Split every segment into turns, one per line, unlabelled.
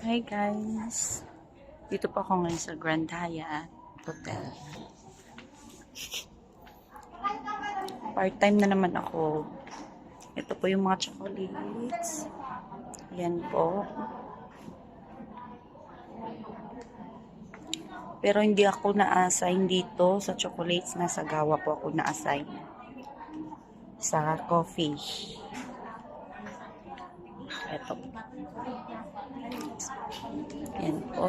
Hi guys! Dito po ako ngayon sa Grand Hyatt Hotel. Part-time na naman ako. Ito po yung mga chocolates. Yan po. Pero hindi ako na-assign dito sa chocolates. Nasa Gawa po ako na-assign. Sa coffee. Ito. Yan po.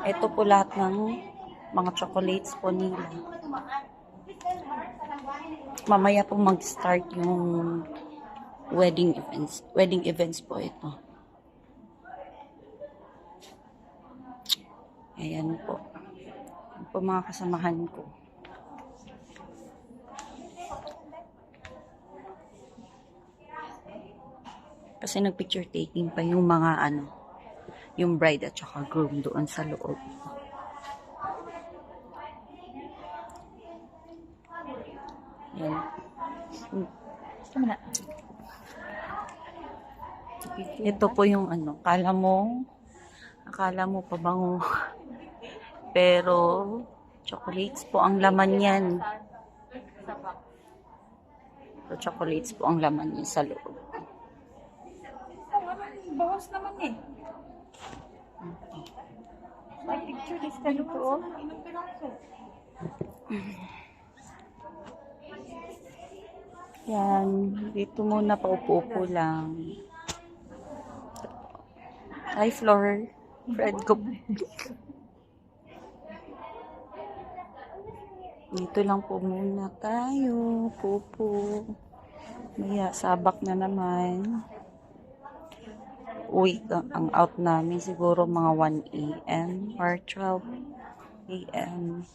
Ito po lahat ng mga chocolates po nila. Mamaya po mag-start yung wedding events. Wedding events po ito. Ayan po. Ayan po mga kasamahan ko. Kasi nag-picture taking pa yung mga yung bride at saka groom doon sa loob. Yan. Ito po yung akala mo pabango. Pero chocolates po ang laman yan. So, chocolates po ang laman niya sa loob.
Bawas naman eh. May picture this time to all.
Yan. Dito muna paupo-upo lang. Hi, Flor. Fred ko. Dito lang po muna tayo. Pupo. Maya, sabak na naman. Uy, ang out namin siguro mga 1 AM or 12 AM.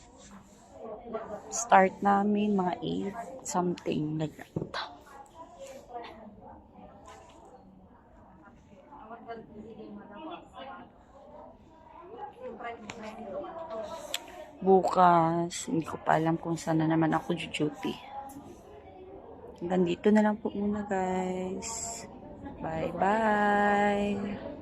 Start namin mga 8 something like that. Bukas, hindi ko pa alam kung saan na naman ako duty. Hanggang dito na lang po muna guys. Bye-bye!